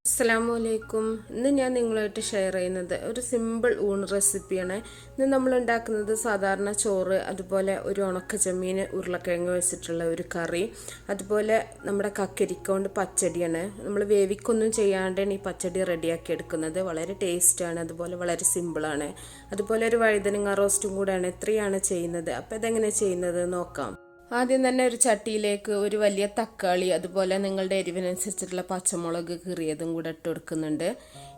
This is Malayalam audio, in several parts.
അസ്സലാമലൈക്കും. ഇന്ന് ഞാൻ നിങ്ങളുമായിട്ട് ഷെയർ ചെയ്യുന്നത് ഒരു സിമ്പിൾ ഊണ് റെസിപ്പിയാണ്. ഇന്ന് നമ്മൾ ഉണ്ടാക്കുന്നത് സാധാരണ ചോറ്, അതുപോലെ ഒരു ഉണക്ക ചെമ്മീൻ ഉരുളക്കിഴങ്ങ് വെച്ചിട്ടുള്ള ഒരു കറി, അതുപോലെ നമ്മുടെ കക്കരിക്ക കൊണ്ട് പച്ചടിയാണ്. നമ്മൾ വേവിക്കൊന്നും ചെയ്യാണ്ടാണ് ഈ പച്ചടി റെഡിയാക്കി എടുക്കുന്നത്. വളരെ ടേസ്റ്റാണ്, അതുപോലെ വളരെ സിമ്പിളാണ്. അതുപോലെ ഒരു വഴുതനങ്ങ റോസ്റ്റും കൂടെയാണ്. ഇത്രയാണ് ചെയ്യുന്നത്. അപ്പോൾ ഇതെങ്ങനെ ചെയ്യുന്നത് നോക്കാം. ആദ്യം തന്നെ ഒരു ചട്ടിയിലേക്ക് ഒരു വലിയ തക്കാളി, അതുപോലെ നിങ്ങളുടെ എരിവിനനുസരിച്ചിട്ടുള്ള പച്ചമുളക് കീറിയതും കൂടെ ഇട്ട് കൊടുക്കുന്നുണ്ട്.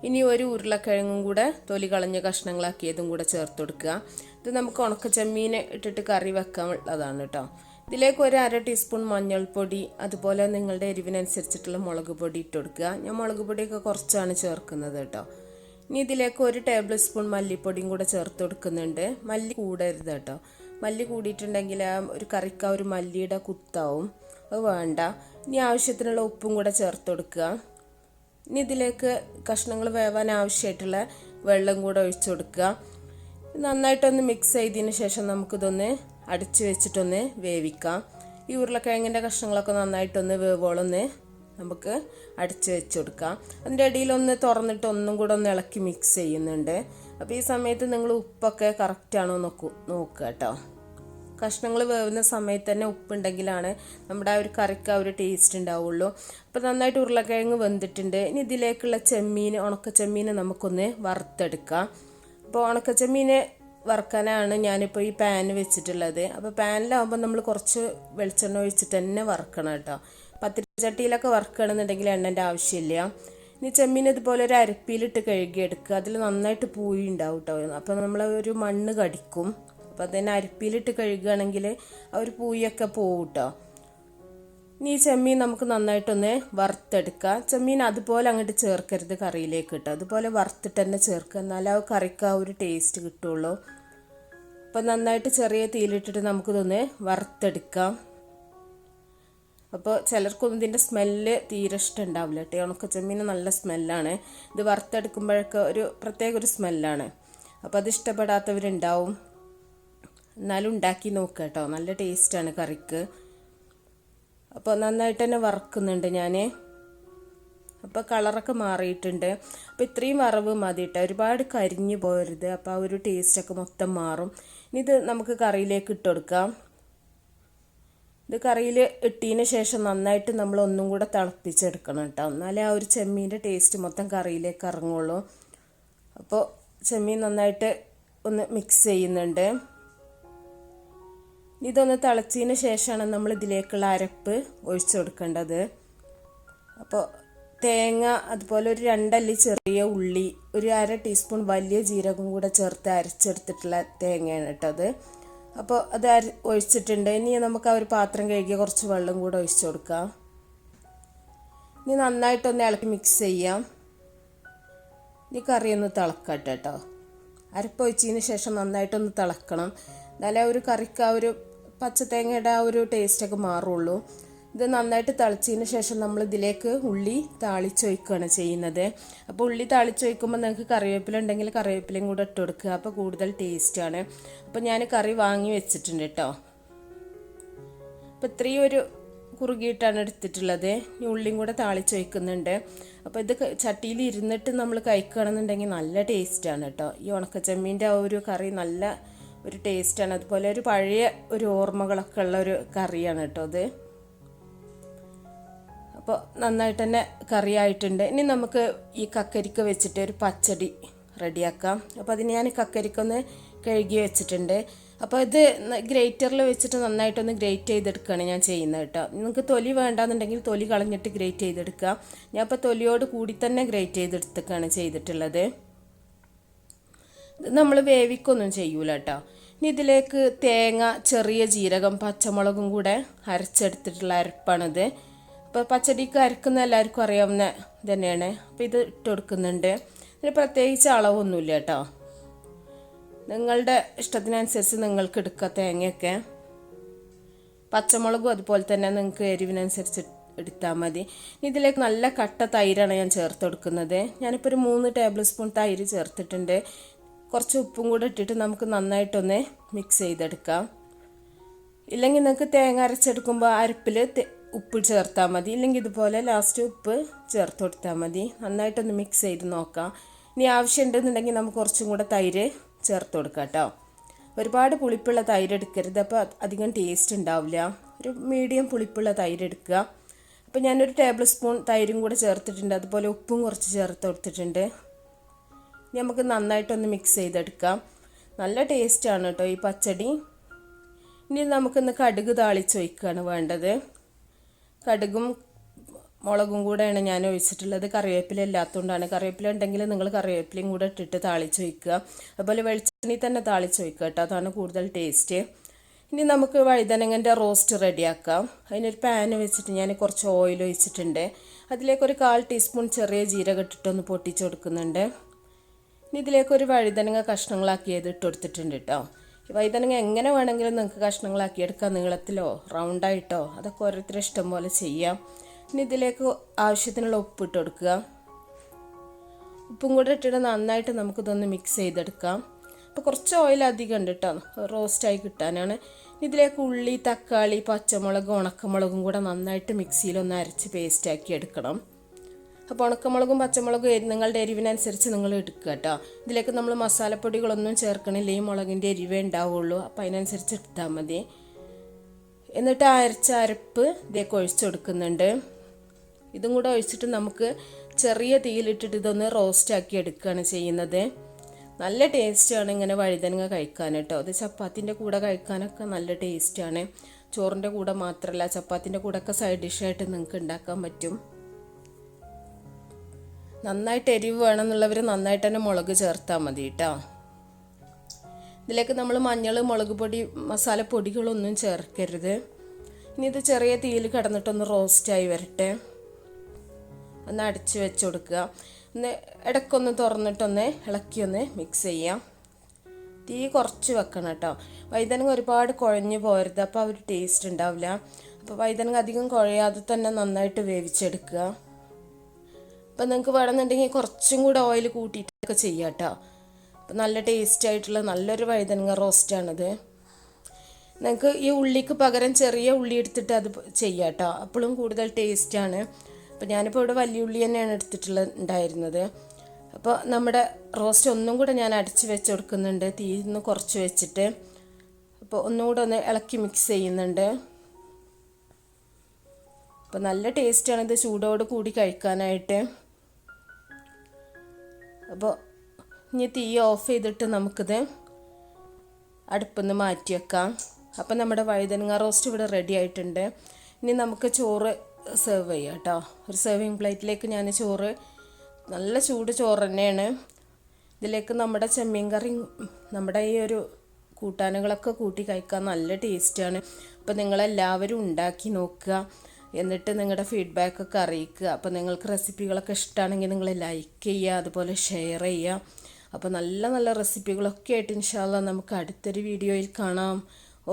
ഇനി ഒരു ഉരുളക്കിഴങ്ങും കൂടെ തൊലി കളഞ്ഞ കഷ്ണങ്ങളാക്കിയതും കൂടെ ചേർത്ത് കൊടുക്കുക. ഇത് നമുക്ക് ഉണക്ക ചെമ്മീൻ ഇട്ടിട്ട് കറി വെക്കാനുള്ളതാണ് കേട്ടോ. ഇതിലേക്ക് ഒരു 1/2 ടീസ്പൂൺ മഞ്ഞൾപ്പൊടി, അതുപോലെ നിങ്ങളുടെ എരിവിനനുസരിച്ചിട്ടുള്ള മുളക് പൊടി ഇട്ട് കൊടുക്കുക. ഞാൻ മുളക് പൊടിയൊക്കെ കുറച്ചാണ് ചേർക്കുന്നത് കേട്ടോ. ഇനി ഇതിലേക്ക് 1 ടേബിൾ സ്പൂൺ മല്ലിപ്പൊടിയും കൂടെ ചേർത്ത് കൊടുക്കുന്നുണ്ട്. മല്ലി കൂടരുത് കേട്ടോ. മല്ലി കൂടിയിട്ടുണ്ടെങ്കിൽ ഒരു കറിക്ക് ഒരു മല്ലിയുടെ കുത്താവും, അത് വേണ്ട. ഇനി ആവശ്യത്തിനുള്ള ഉപ്പും കൂടെ ചേർത്ത് കൊടുക്കുക. ഇനി ഇതിലേക്ക് കഷ്ണങ്ങൾ വേവാൻ ആവശ്യമായിട്ടുള്ള വെള്ളം കൂടെ ഒഴിച്ചു കൊടുക്കുക. നന്നായിട്ടൊന്ന് മിക്സ് ചെയ്തതിന് ശേഷം നമുക്കിതൊന്ന് അടച്ചു വെച്ചിട്ടൊന്ന് വേവിക്കാം. ഈ ഉരുളക്കിഴങ്ങിൻ്റെ കഷ്ണങ്ങളൊക്കെ നന്നായിട്ടൊന്ന് വേവോളൊന്ന് നമുക്ക് അടച്ചു വെച്ച് കൊടുക്കാം. അതിൻ്റെ ഇടയിലൊന്ന് തുറന്നിട്ട് ഒന്നും കൂടെ ഒന്ന് ഇളക്കി മിക്സ് ചെയ്യുന്നുണ്ട്. അപ്പോൾ ഈ സമയത്ത് നിങ്ങൾ ഉപ്പൊക്കെ കറക്റ്റാണോ നോക്കുക കേട്ടോ. കഷ്ണങ്ങൾ വേവുന്ന സമയത്ത് തന്നെ ഉപ്പുണ്ടെങ്കിലാണ് നമ്മുടെ ആ ഒരു കറിക്ക് ആ ഒരു ടേസ്റ്റ് ഉണ്ടാവുള്ളൂ. അപ്പോൾ നന്നായിട്ട് ഉരുളക്കിഴങ്ങ് വെന്തിട്ടുണ്ട്. ഇനി ഇതിലേക്കുള്ള ചെമ്മീൻ, ഉണക്ക ചെമ്മീൻ നമുക്കൊന്ന് വറുത്തെടുക്കാം. അപ്പോൾ ഉണക്ക ചെമ്മീൻ വറുക്കാനാണ് ഞാനിപ്പോൾ ഈ പാൻ വെച്ചിട്ടുള്ളത്. അപ്പോൾ പാനിലാവുമ്പോൾ നമ്മൾ കുറച്ച് വെളിച്ചെണ്ണ ഒഴിച്ചിട്ട് തന്നെ വറുക്കണം കേട്ടോ. പത്തിരിച്ചട്ടിയിലൊക്കെ വറുക്കുകയാണെന്നുണ്ടെങ്കിൽ എണ്ണൻ്റെ ആവശ്യമില്ല. ഇനി ചെമ്മീൻ ഇതുപോലെ ഒരു അരപ്പിയിലിട്ട് കഴുകിയെടുക്കുക. അതിൽ നന്നായിട്ട് പൂയി ഉണ്ടാവും കേട്ടോ. അപ്പോൾ നമ്മൾ ഒരു മണ്ണ് കടിക്കും. അപ്പോൾ അതിനെ അരപ്പിയിലിട്ട് കഴുകുകയാണെങ്കിൽ ആ ഒരു പൂയൊക്കെ പോവും കേട്ടോ. ഇനി ഈ ചെമ്മീൻ നമുക്ക് നന്നായിട്ടൊന്ന് വറുത്തെടുക്കുക. ചെമ്മീൻ അതുപോലെ അങ്ങോട്ട് ചേർക്കരുത് കറിയിലേക്ക് കേട്ടോ. അതുപോലെ വറുത്തിട്ട് തന്നെ ചേർക്കുക, എന്നാലും ആ കറിക്ക് ആ ഒരു ടേസ്റ്റ് കിട്ടുള്ളൂ. അപ്പോൾ നന്നായിട്ട് ചെറിയ തീയിലിട്ടിട്ട് നമുക്കിതൊന്ന് വറുത്തെടുക്കാം. അപ്പോൾ ചിലർക്കൊന്നും ഇതിൻ്റെ സ്മെല്ല് തീരെ ഇഷ്ടം ഉണ്ടാവില്ല കേട്ടോ. ഉണക്ക ചെമ്മീൻ നല്ല സ്മെല്ലാണ്. ഇത് വറുത്തെടുക്കുമ്പോഴൊക്കെ ഒരു പ്രത്യേക ഒരു സ്മെല്ലാണ്. അപ്പോൾ അത് ഇഷ്ടപ്പെടാത്തവരുണ്ടാവും. എന്നാലും ഉണ്ടാക്കി നോക്കുക കേട്ടോ, നല്ല ടേസ്റ്റാണ് കറിക്ക്. അപ്പോൾ നന്നായിട്ട് തന്നെ വറുക്കുന്നുണ്ട് ഞാൻ. അപ്പോൾ കളറൊക്കെ മാറിയിട്ടുണ്ട്. അപ്പോൾ ഇത്രയും വറവ് മതി കേട്ടോ, ഒരുപാട് കരിഞ്ഞു പോരുത്. അപ്പോൾ ആ ഒരു ടേസ്റ്റൊക്കെ മൊത്തം മാറും. ഇനി ഇത് നമുക്ക് കറിയിലേക്ക് ഇട്ട് കൊടുക്കാം. ഇത് കറിയിൽ ഇട്ടതിന് ശേഷം നന്നായിട്ട് നമ്മൾ ഒന്നും കൂടെ തിളപ്പിച്ചെടുക്കണം കേട്ടോ, എന്നാലേ ആ ഒരു ചെമ്മീൻ്റെ ടേസ്റ്റ് മൊത്തം കറിയിലേക്ക് ഇറങ്ങുള്ളൂ. അപ്പോൾ ചെമ്മീൻ നന്നായിട്ട് ഒന്ന് മിക്സ് ചെയ്യുന്നുണ്ട്. ഇതൊന്ന് തിളച്ചതിന് ശേഷമാണ് നമ്മൾ ഇതിലേക്കുള്ള അരപ്പ് ഒഴിച്ചു കൊടുക്കേണ്ടത്. അപ്പോൾ തേങ്ങ, അതുപോലെ ഒരു 2 അല്ലി ചെറിയ ഉള്ളി, ഒരു 1/2 ടീസ്പൂൺ വലിയ ജീരകം കൂടെ ചേർത്ത് അരച്ചെടുത്തിട്ടുള്ള തേങ്ങയാണ് കേട്ടോ അത്. അപ്പോൾ അത് ഒഴിച്ചിട്ടുണ്ട്. ഇനി നമുക്ക് ആ ഒരു പാത്രം കഴുകിയ കുറച്ച് വെള്ളം കൂടെ ഒഴിച്ചു കൊടുക്കാം. ഇനി നന്നായിട്ടൊന്ന് ഇളക്കി മിക്സ് ചെയ്യാം. ഇനി കറി ഒന്ന് തിളക്കട്ടെ കേട്ടോ. അരപ്പൊഴിച്ചതിന് ശേഷം നന്നായിട്ടൊന്ന് തിളക്കണം, എന്നാലേ ആ ഒരു കറിക്ക് ആ ഒരു പച്ചത്തേങ്ങയുടെ ആ ഒരു ടേസ്റ്റൊക്കെ മാറുള്ളൂ. ഇത് നന്നായിട്ട് തിളച്ചതിന് ശേഷം നമ്മൾ ഇതിലേക്ക് ഉള്ളി താളിച്ചൊഴിക്കുകയാണ് ചെയ്യുന്നത്. അപ്പോൾ ഉള്ളി താളിച്ചൊഴിക്കുമ്പോൾ നിങ്ങൾക്ക് കറിവേപ്പില ഉണ്ടെങ്കിൽ കറിവേപ്പിലയും കൂടെ ഇട്ട് കൊടുക്കുക. അപ്പോൾ കൂടുതൽ ടേസ്റ്റാണ്. അപ്പോൾ ഞാൻ കറി വാങ്ങി വെച്ചിട്ടുണ്ട് കേട്ടോ. അപ്പോൾ ഇത്രയും ഒരു കുറുകിയിട്ടാണ് എടുത്തിട്ടുള്ളത്. ഈ ഉള്ളിയും കൂടെ താളിച്ചൊഴിക്കുന്നുണ്ട്. അപ്പോൾ ഇത് ചട്ടിയിൽ ഇരുന്നിട്ട് നമ്മൾ കഴിക്കുകയാണെന്നുണ്ടെങ്കിൽ നല്ല ടേസ്റ്റാണ് കേട്ടോ. ഈ ഉണക്കച്ചെമ്മീൻ്റെ ആ ഒരു കറി നല്ല ഒരു ടേസ്റ്റാണ്. അതുപോലെ ഒരു പഴയ ഒരു ഓർമ്മകളൊക്കെ ഉള്ള ഒരു കറിയാണ് കേട്ടോ അത്. അപ്പോൾ നന്നായിട്ട് തന്നെ കറി ആയിട്ടുണ്ട്. ഇനി നമുക്ക് ഈ കക്കരിക്ക വെച്ചിട്ട് ഒരു പച്ചടി റെഡിയാക്കാം. അപ്പോൾ അതിന് ഞാൻ കക്കരിക്ക ഒന്ന് കഴുകി വെച്ചിട്ടുണ്ട്. അപ്പോൾ ഇത് ഗ്രേറ്ററിൽ വെച്ചിട്ട് നന്നായിട്ടൊന്ന് ഗ്രേറ്റ് ചെയ്തെടുക്കുകയാണ് ഞാൻ ചെയ്യുന്നത് കേട്ടോ. നിങ്ങൾക്ക് തൊലി വേണ്ടാന്നുണ്ടെങ്കിൽ തൊലി കളഞ്ഞിട്ട് ഗ്രേറ്റ് ചെയ്തെടുക്കുക. ഞാൻ ഇപ്പോൾ തൊലിയോട് കൂടി തന്നെ ഗ്രേറ്റ് ചെയ്തെടുത്തൊക്കെയാണ് ചെയ്തിട്ടുള്ളത്. ഇത് നമ്മൾ വേവിക്കൊന്നും ചെയ്യൂല കേട്ടോ. ഇനി ഇതിലേക്ക് തേങ്ങ, ചെറിയ ജീരകം, പച്ചമുളകും കൂടെ അരച്ചെടുത്തിട്ടുള്ള അരപ്പാണിത്. അപ്പോൾ പച്ചടിക്ക് അരക്കുന്ന എല്ലാവർക്കും അറിയാവുന്ന തന്നെയാണ്. അപ്പോൾ ഇത് ഇട്ട് കൊടുക്കുന്നുണ്ട്. ഇതിന് പ്രത്യേകിച്ച് അളവൊന്നുമില്ല കേട്ടോ, നിങ്ങളുടെ ഇഷ്ടത്തിനനുസരിച്ച് നിങ്ങൾക്ക് എടുക്കുക തേങ്ങയൊക്കെ. പച്ചമുളകും അതുപോലെ തന്നെ നിങ്ങൾക്ക് എരിവിനനുസരിച്ച് എടുത്താൽ മതി. ഇതിലേക്ക് നല്ല കട്ട തൈരാണ് ഞാൻ ചേർത്ത് കൊടുക്കുന്നത്. ഞാനിപ്പോൾ ഒരു 3 ടേബിൾ സ്പൂൺ തൈര് ചേർത്തിട്ടുണ്ട്. കുറച്ച് ഉപ്പും കൂടെ ഇട്ടിട്ട് നമുക്ക് നന്നായിട്ടൊന്ന് മിക്സ് ചെയ്തെടുക്കാം. ഇല്ലെങ്കിൽ നിങ്ങൾക്ക് തേങ്ങ അരച്ചെടുക്കുമ്പോൾ അരപ്പിൽ ഉപ്പ് ചേർത്താൽ മതി, ഇല്ലെങ്കിൽ ഇതുപോലെ ലാസ്റ്റ് ഉപ്പ് ചേർത്ത് കൊടുത്താൽ മതി. നന്നായിട്ടൊന്ന് മിക്സ് ചെയ്ത് നോക്കാം. ഇനി ആവശ്യമുണ്ടെന്നുണ്ടെങ്കിൽ നമുക്ക് കുറച്ചും കൂടെ തൈര് ചേർത്ത് കൊടുക്കാം കേട്ടോ. ഒരുപാട് പുളിപ്പുള്ള തൈര് എടുക്കരുത്, അപ്പോൾ അധികം ടേസ്റ്റ് ഉണ്ടാവില്ല. ഒരു മീഡിയം പുളിപ്പുള്ള തൈര് എടുക്കുക. അപ്പോൾ ഞാനൊരു ടേബിൾ സ്പൂൺ തൈരും കൂടെ ചേർത്തിട്ടുണ്ട്, അതുപോലെ ഉപ്പും കുറച്ച് ചേർത്ത് കൊടുത്തിട്ടുണ്ട്. ഇനി നമുക്ക് നന്നായിട്ടൊന്ന് മിക്സ് ചെയ്തെടുക്കാം. നല്ല ടേസ്റ്റാണ് കേട്ടോ ഈ പച്ചടി. ഇനി നമുക്കിന്ന് കടുക് താളിച്ച് ഒഴിക്കുകയാണ് വേണ്ടത്. കടുകും മുളകും കൂടെയാണ് ഞാൻ ഒഴിച്ചിട്ടുള്ളത്. കറിവേപ്പില ഇല്ലാത്തതുകൊണ്ടാണ്. കറിവേപ്പില ഉണ്ടെങ്കിൽ നിങ്ങൾ കറിവേപ്പിലയും കൂടെ ഇട്ടിട്ട് താളിച്ച് ഒഴിക്കുക. അതുപോലെ വെളിച്ചെണ്ണയിൽ തന്നെ താളിച്ച് ഒഴിക്കുക കേട്ടോ, അതാണ് കൂടുതൽ ടേസ്റ്റ്. ഇനി നമുക്ക് വഴുതനങ്ങൻ്റെ റോസ്റ്റ് റെഡിയാക്കാം. അതിനൊരു പാൻ വെച്ചിട്ട് ഞാൻ കുറച്ച് ഓയിൽ ഒഴിച്ചിട്ടുണ്ട്. അതിലേക്കൊരു 1/4 ടീസ്പൂൺ ചെറിയ ജീരകം ഇട്ടിട്ടൊന്ന് പൊട്ടിച്ച് കൊടുക്കുന്നുണ്ട്. ഇനി ഇതിലേക്കൊരു വഴുതനങ്ങ കഷ്ണങ്ങളാക്കിയത് ഇട്ട് കൊടുത്തിട്ടുണ്ട് കേട്ടോ. വഴുതനങ്ങ എങ്ങനെ വേണമെങ്കിലും നിങ്ങൾക്ക് കഷ്ണങ്ങളാക്കി എടുക്കാം, നീളത്തിലോ റൗണ്ടായിട്ടോ, അതൊക്കെ ഓരോരുത്തരും ഇഷ്ടം പോലെ ചെയ്യാം. ഇനി ഇതിലേക്ക് ആവശ്യത്തിനുള്ള ഉപ്പ് ഇട്ട് കൊടുക്കുക. ഉപ്പും കൂടെ ഇട്ടിട്ട് നന്നായിട്ട് നമുക്കിതൊന്ന് മിക്സ് ചെയ്തെടുക്കാം. അപ്പോൾ കുറച്ച് ഓയിൽ അധികം ഉണ്ട് കേട്ടോ, റോസ്റ്റായി കിട്ടാനാണ്. ഇതിലേക്ക് ഉള്ളി, തക്കാളി, പച്ചമുളകും ഉണക്കമുളകും കൂടെ നന്നായിട്ട് മിക്സിയിലൊന്ന് അരച്ച് പേസ്റ്റാക്കി എടുക്കണം. അപ്പോൾ ഉണക്കമുളകും പച്ചമുളകും നിങ്ങളുടെ എരിവിനനുസരിച്ച് നിങ്ങൾ എടുക്കുക കേട്ടോ. ഇതിലേക്ക് നമ്മൾ മസാലപ്പൊടികളൊന്നും ചേർക്കണില്ല, ഈ മുളകിൻ്റെ എരിവേ ഉണ്ടാവുള്ളൂ, അപ്പോൾ അതിനനുസരിച്ച് എടുത്താൽ മതി. എന്നിട്ട് അരച്ച അരപ്പ് ഇതിലേക്ക് ഒഴിച്ചു കൊടുക്കുന്നുണ്ട്. ഇതും കൂടെ ഒഴിച്ചിട്ട് നമുക്ക് ചെറിയ തീയിലിട്ടിട്ട് ഇതൊന്ന് റോസ്റ്റാക്കി എടുക്കുകയാണ് ചെയ്യുന്നത്. നല്ല ടേസ്റ്റാണ് ഇങ്ങനെ വഴുതനങ്ങ കഴിക്കാൻ കേട്ടോ. അത് ചപ്പാത്തിൻ്റെ കൂടെ കഴിക്കാനൊക്കെ നല്ല ടേസ്റ്റാണ്. ചോറിൻ്റെ കൂടെ മാത്രമല്ല, ചപ്പാത്തിൻ്റെ കൂടെയൊക്കെ സൈഡ് ഡിഷായിട്ട് നിങ്ങൾക്ക് ഉണ്ടാക്കാൻ പറ്റും. നന്നായിട്ട് എരിവ് വേണമെന്നുള്ളവർ നന്നായിട്ട് തന്നെ മുളക് ചേർത്താൽ മതി കേട്ടോ. ഇതിലേക്ക് നമ്മൾ മഞ്ഞൾ, മുളക് പൊടി, മസാലപ്പൊടികളൊന്നും ചേർക്കരുത്. ഇനി ഇത് ചെറിയ തീയിൽ കിടന്നിട്ടൊന്ന് റോസ്റ്റായി വരട്ടെ. ഒന്ന് അടച്ച് വെച്ച് കൊടുക്കുക. ഒന്ന് ഇടയ്ക്കൊന്ന് തുറന്നിട്ടൊന്ന് ഇളക്കിയൊന്ന് മിക്സ് ചെയ്യാം. തീ കുറച്ച് വെക്കണം കേട്ടോ. വഴുതനങ്ങ ഒരുപാട് കുഴഞ്ഞു പോരുത്, അപ്പോൾ ആ ഒരു ടേസ്റ്റ് ഉണ്ടാവില്ല. അപ്പോൾ വഴുതനങ്ങ അധികം കുഴയാതെ തന്നെ നന്നായിട്ട് വേവിച്ചെടുക്കുക. അപ്പം നിങ്ങൾക്ക് വേണമെന്നുണ്ടെങ്കിൽ കുറച്ചും കൂടെ ഓയിൽ കൂട്ടിയിട്ടൊക്കെ ചെയ്യാം കേട്ടോ. അപ്പം നല്ല ടേസ്റ്റ് ആയിട്ടുള്ള നല്ലൊരു വഴുതനങ്ങ റോസ്റ്റാണിത്. നിങ്ങൾക്ക് ഈ ഉള്ളിക്ക് പകരം ചെറിയ ഉള്ളി എടുത്തിട്ട് അത് ചെയ്യാം കേട്ടോ, അപ്പോഴും കൂടുതൽ ടേസ്റ്റാണ്. അപ്പോൾ ഞാനിപ്പോൾ ഇവിടെ വലിയ ഉള്ളി തന്നെയാണ് ഉണ്ടായിരുന്നത്. അപ്പോൾ നമ്മുടെ റോസ്റ്റ് ഒന്നും കൂടെ ഞാൻ അടച്ച് വെച്ച് കൊടുക്കുന്നുണ്ട്, തീന്ന് കുറച്ച് വെച്ചിട്ട്. അപ്പോൾ ഒന്നും കൂടെ ഒന്ന് ഇളക്കി മിക്സ് ചെയ്യുന്നുണ്ട്. അപ്പോൾ നല്ല ടേസ്റ്റാണ് ഇത് ചൂടോട് കൂടി കഴിക്കാനായിട്ട്. അപ്പോൾ ഇനി തീ ഓഫ് ചെയ്തിട്ട് നമുക്കിത് അടുപ്പിൽ നിന്ന് മാറ്റി വെക്കാം. അപ്പം നമ്മുടെ വഴുതനങ്ങ റോസ്റ്റ് ഇവിടെ റെഡി ആയിട്ടുണ്ട്. ഇനി നമുക്ക് ചോറ് സെർവ് ചെയ്യാം കേട്ടോ. ഒരു സെർവിങ് പ്ലേറ്റിലേക്ക് ഞാൻ ചോറ്, നല്ല ചൂട് ചോറ് തന്നെയാണ്. ഇതിലേക്ക് നമ്മുടെ ചെമ്മീൻ കറി, നമ്മുടെ ഈ ഒരു കൂട്ടാനുകളൊക്കെ കൂട്ടി കഴിക്കാൻ നല്ല ടേസ്റ്റാണ്. അപ്പോൾ നിങ്ങളെല്ലാവരും ഉണ്ടാക്കി നോക്കുക, എന്നിട്ട് നിങ്ങളുടെ ഫീഡ്ബാക്കൊക്കെ അറിയിക്കുക. അപ്പോൾ നിങ്ങൾക്ക് റെസിപ്പികളൊക്കെ ഇഷ്ടമാണെങ്കിൽ നിങ്ങൾ ലൈക്ക് ചെയ്യുക, അതുപോലെ ഷെയർ ചെയ്യുക. അപ്പോൾ നല്ല നല്ല റെസിപ്പികളൊക്കെ ആയിട്ട് ഇൻഷാ അല്ലാഹ് നമുക്ക് അടുത്തൊരു വീഡിയോയിൽ കാണാം.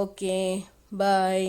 Okay, by.